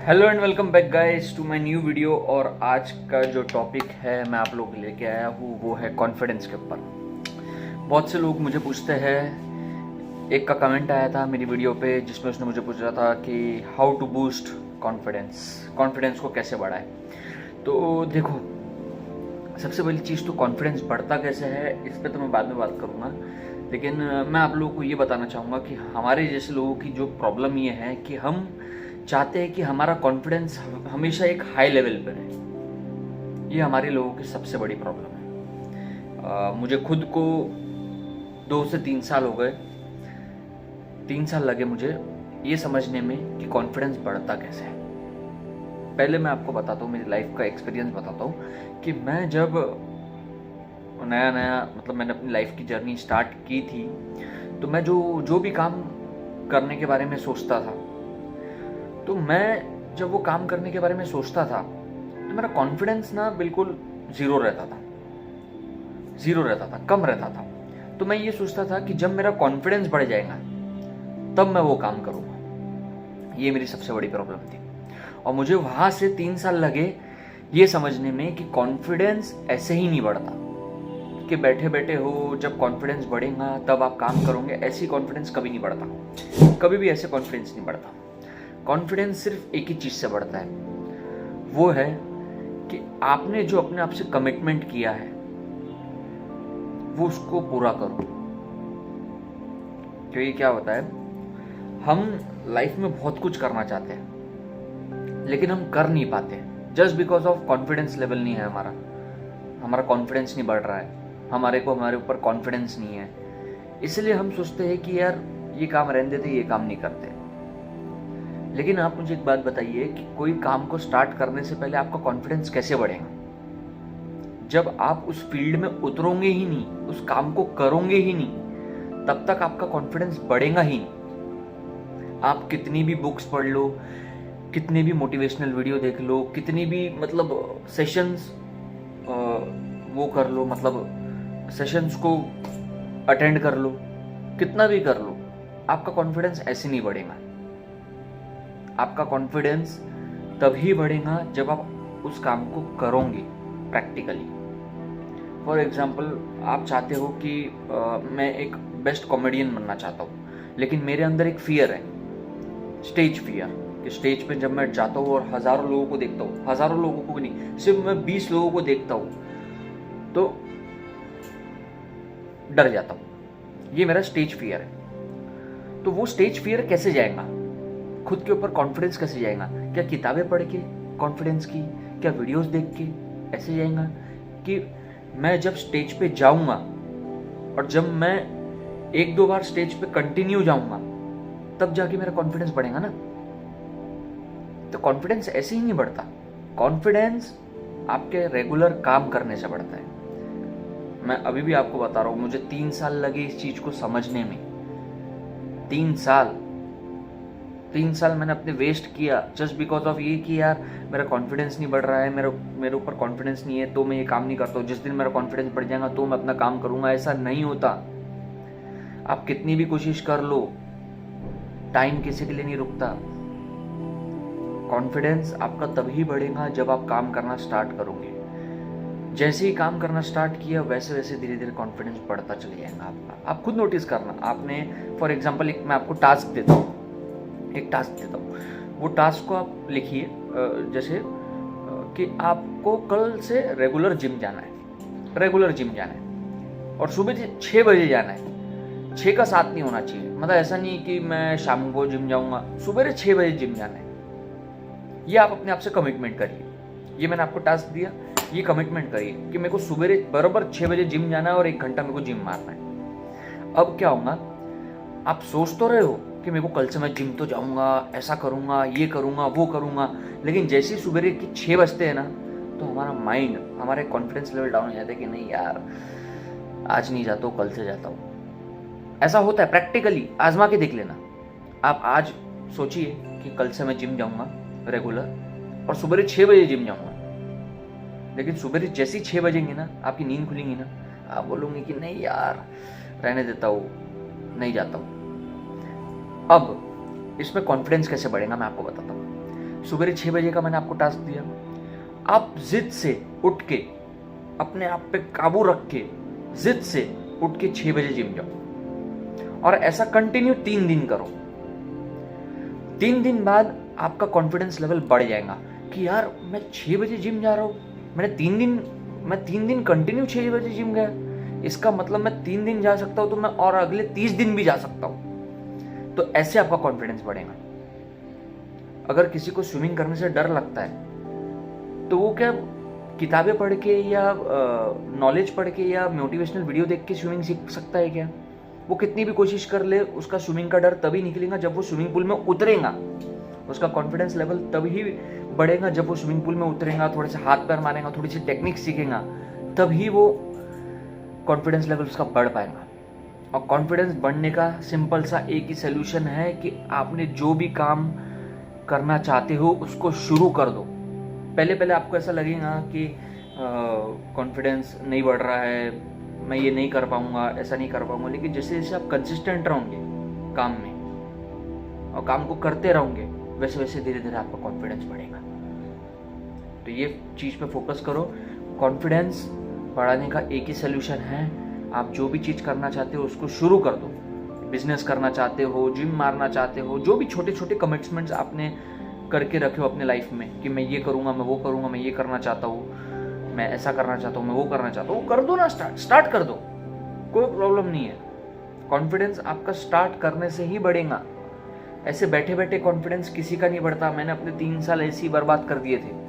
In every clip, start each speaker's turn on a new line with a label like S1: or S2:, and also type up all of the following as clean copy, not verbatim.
S1: Hello and welcome back guys to my new video. और आज का जो टॉपिक है मैं आप लोगों के लेके आया हूँ वो है कॉन्फिडेंस के ऊपर। बहुत से लोग मुझे पूछते हैं, एक का कमेंट आया था मेरी वीडियो पे जिसमें उसने मुझे पूछ रहा था कि हाउ टू बूस्ट कॉन्फिडेंस को कैसे बढ़ाए। तो देखो, सबसे पहली चीज़ तो कॉन्फिडेंस बढ़ता कैसे है इस पर तो मैं बाद में बात करूँगा, लेकिन मैं आप लोगों को ये बताना चाहूँगा कि हमारे जैसे लोगों की जो प्रॉब्लम ये है कि हम चाहते हैं कि हमारा कॉन्फिडेंस हमेशा एक हाई लेवल पर है। ये हमारे लोगों की सबसे बड़ी प्रॉब्लम है। मुझे खुद को 2 से 3 साल हो गए, 3 साल लगे मुझे ये समझने में कि कॉन्फिडेंस बढ़ता कैसे है। पहले मैं आपको बताता हूँ, मेरी लाइफ का एक्सपीरियंस बताता हूँ कि मैं जब नया मैंने अपनी लाइफ की जर्नी स्टार्ट की थी, तो मैं जो भी काम करने के बारे में सोचता था, तो मैं जब वो काम करने के बारे में सोचता था तो मेरा कॉन्फिडेंस ना बिल्कुल ज़ीरो रहता था, कम रहता था। तो मैं ये सोचता था कि जब मेरा कॉन्फिडेंस बढ़ जाएगा तब मैं वो काम करूँगा। ये मेरी सबसे बड़ी प्रॉब्लम थी और मुझे वहाँ से 3 साल लगे ये समझने में कि कॉन्फिडेंस ऐसे ही नहीं बढ़ता कि बैठे बैठे हो जब कॉन्फिडेंस बढ़ेगा तब आप काम करोगे। ऐसी कॉन्फिडेंस कभी नहीं बढ़ता, कभी भी ऐसे कॉन्फिडेंस नहीं बढ़ता। कॉन्फिडेंस सिर्फ एक ही चीज़ से बढ़ता है, वो है कि आपने जो अपने आप से कमिटमेंट किया है वो उसको पूरा करो। क्योंकि क्या होता है, हम लाइफ में बहुत कुछ करना चाहते हैं लेकिन हम कर नहीं पाते just because of confidence level नहीं है हमारा कॉन्फिडेंस नहीं बढ़ रहा है, हमारे ऊपर कॉन्फिडेंस नहीं है। इसलिए हम सोचते हैं कि यार ये काम रहने देते, ये काम नहीं करते। लेकिन आप मुझे एक बात बताइए कि कोई काम को स्टार्ट करने से पहले आपका कॉन्फिडेंस कैसे बढ़ेगा? जब आप उस फील्ड में उतरोगे ही नहीं, उस काम को करोगे ही नहीं, तब तक आपका कॉन्फिडेंस बढ़ेगा ही नहीं। आप कितनी भी बुक्स पढ़ लो, कितने भी मोटिवेशनल वीडियो देख लो, कितनी भी सेशंस वो कर लो, सेशंस को अटेंड कर लो, कितना भी कर लो, आपका कॉन्फिडेंस ऐसे नहीं बढ़ेगा। आपका कॉन्फिडेंस तभी बढ़ेगा जब आप उस काम को करोगे प्रैक्टिकली। फॉर एग्जाम्पल, आप चाहते हो कि मैं एक बेस्ट कॉमेडियन बनना चाहता हूँ, लेकिन मेरे अंदर एक फियर है, स्टेज फियर, कि स्टेज पे जब मैं जाता हूँ और हज़ारों लोगों को देखता हूँ, हज़ारों लोगों को भी नहीं, सिर्फ मैं 20 लोगों को देखता हूँ तो डर जाता हूँ। ये मेरा स्टेज फियर है। तो वो स्टेज फियर कैसे जाएगा, खुद के ऊपर कॉन्फिडेंस कैसे जाएगा? क्या किताबें पढ़ के कॉन्फिडेंस की, क्या वीडियोस देख के ऐसे जाएगा कि मैं जब स्टेज पे जाऊंगा और जब मैं 1-2 बार स्टेज पे कंटिन्यू जाऊंगा तब जाके मेरा कॉन्फिडेंस बढ़ेगा ना। तो कॉन्फिडेंस ऐसे ही नहीं बढ़ता। कॉन्फिडेंस आपके रेगुलर काम करने से बढ़ता है। मैं अभी भी आपको बता रहा हूं, मुझे 3 साल लगे इस चीज को समझने में। 3 साल मैंने अपने वेस्ट किया जस्ट बिकॉज ऑफ ये कि यार मेरा कॉन्फिडेंस नहीं बढ़ रहा है, मेरे ऊपर कॉन्फिडेंस नहीं है तो मैं ये काम नहीं करता हूँ। जिस दिन मेरा कॉन्फिडेंस बढ़ जाएगा तो मैं अपना काम करूंगा। ऐसा नहीं होता। आप कितनी भी कोशिश कर लो, टाइम किसी के लिए नहीं रुकता। कॉन्फिडेंस आपका तभी बढ़ेगा जब आप काम करना स्टार्ट करोगे। जैसे ही काम करना स्टार्ट किया वैसे वैसे धीरे धीरे कॉन्फिडेंस बढ़ता चले जाएगा आपका। आप खुद नोटिस करना। आपने फॉर एग्जाम्पल मैं आपको टास्क देता हूँ, वो टास्क को आप लिखिए, जैसे कि आपको कल से रेगुलर जिम जाना है और सुबह 6 बजे जाना है। 6 का 7 नहीं होना चाहिए। ऐसा नहीं कि मैं शाम को जिम जाऊंगा, सुबह 6 बजे जिम जाना है। ये आप अपने आप से कमिटमेंट करिए। ये मैंने आपको टास्क दिया, ये कमिटमेंट करिए कि मेरे को सुबह बराबर 6 बजे जिम जाना है और 1 घंटा मेरे को जिम मारना है। अब क्या होगा, आप सोच तो रहे हो कि मेरे को कल से मैं जिम तो जाऊंगा, ऐसा करूंगा, ये करूंगा, वो करूंगा, लेकिन जैसे ही सुबह के 6 बजते हैं ना तो हमारा माइंड, हमारे कॉन्फिडेंस लेवल डाउन हो जाता है कि नहीं यार आज नहीं जाता हूँ, कल से जाता हूँ। ऐसा होता है, प्रैक्टिकली आजमा के देख लेना। आप आज सोचिए कि कल से मैं जिम जाऊंगा रेगुलर और सुबह 6 बजे जिम जाऊंगा, लेकिन सुबह जैसे ही 6 बजेंगे ना आपकी नींद खुलेंगी ना, आप बोलोगे कि नहीं यार रहने देता हूँ, नहीं जाता हूँ। अब इसमें कॉन्फिडेंस कैसे बढ़ेगा मैं आपको बताता हूँ। सुबह 6 बजे का मैंने आपको टास्क दिया, आप जिद से उठ के, अपने आप पे काबू रख के, जिद से उठ के 6 बजे जिम जाओ और ऐसा कंटिन्यू 3 दिन करो। 3 दिन बाद आपका कॉन्फिडेंस लेवल बढ़ जाएगा कि यार मैं 6 बजे जिम जा रहा हूँ, मैं 3 दिन कंटिन्यू 6 बजे जिम गया, इसका मतलब मैं 3 दिन जा सकता हूँ तो मैं और अगले 30 दिन भी जा सकता हूँ। तो ऐसे आपका कॉन्फिडेंस बढ़ेगा। अगर किसी को स्विमिंग करने से डर लगता है तो वो क्या किताबें पढ़ के या नॉलेज पढ़ के या मोटिवेशनल वीडियो देख के स्विमिंग सीख सकता है क्या? वो कितनी भी कोशिश कर ले, उसका स्विमिंग का डर तभी निकलेगा जब वो स्विमिंग पूल में उतरेगा। उसका कॉन्फिडेंस लेवल तभी बढ़ेगा जब वो स्विमिंग पूल में उतरेगा, थोड़े से हाथ पैर मारेगा, थोड़ी सी टेक्निक सीखेगा, तभी वो कॉन्फिडेंस लेवल उसका बढ़ पाएगा। और कॉन्फिडेंस बढ़ने का सिंपल सा एक ही सोल्यूशन है कि आपने जो भी काम करना चाहते हो उसको शुरू कर दो। पहले आपको ऐसा लगेगा कि कॉन्फिडेंस नहीं बढ़ रहा है, मैं ये नहीं कर पाऊंगा, ऐसा नहीं कर पाऊंगा, लेकिन जैसे जैसे आप कंसिस्टेंट रहोगे काम में और काम को करते रहोगे, वैसे वैसे धीरे धीरे आपका कॉन्फिडेंस बढ़ेगा। तो ये चीज़ पे फोकस करो। कॉन्फिडेंस बढ़ाने का एक ही सोल्यूशन है, आप जो भी चीज़ करना चाहते हो उसको शुरू कर दो। बिजनेस करना चाहते हो, जिम मारना चाहते हो, जो भी छोटे छोटे कमिटमेंट्स आपने करके रखे हो अपने लाइफ में कि मैं ये करूँगा, मैं वो करूँगा, मैं ये करना चाहता हूँ, मैं ऐसा करना चाहता हूँ, मैं वो करना चाहता हूँ, वो कर दो ना, स्टार्ट कर दो, कोई प्रॉब्लम नहीं है। कॉन्फिडेंस आपका स्टार्ट करने से ही बढ़ेगा। ऐसे बैठे बैठे कॉन्फिडेंस किसी का नहीं बढ़ता। मैंने अपने 3 साल ऐसे ही बर्बाद कर दिए थे,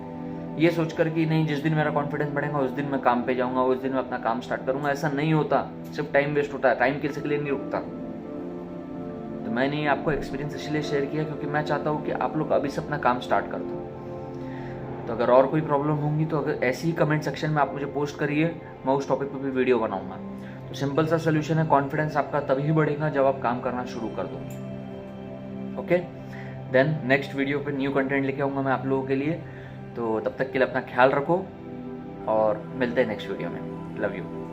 S1: ये सोचकर कि नहीं जिस दिन मेरा कॉन्फिडेंस बढ़ेगा उस दिन मैं काम पे जाऊंगा, उस दिन मैं अपना काम स्टार्ट करूंगा। ऐसा नहीं होता, सिर्फ टाइम वेस्ट होता है, टाइम किसी के लिए नहीं रुकता। तो मैंने आपको एक्सपीरियंस इसलिए शेयर किया क्योंकि मैं चाहता हूँ कि आप लोग अभी से अपना काम स्टार्ट कर दो। तो अगर और कोई प्रॉब्लम होंगी तो अगर ऐसी ही कमेंट सेक्शन में आप मुझे पोस्ट करिए, मैं उस टॉपिक पर भी वीडियो बनाऊंगा। तो सिंपल सा सोल्यूशन है, कॉन्फिडेंस आपका तभी बढ़ेगा जब आप काम करना शुरू कर दो। ओके, देन नेक्स्ट वीडियो पे न्यू कंटेंट लेके आऊँगा मैं आप लोगों के लिए। तो तब तक के लिए अपना ख्याल रखो और मिलते हैं नेक्स्ट वीडियो में। Love you.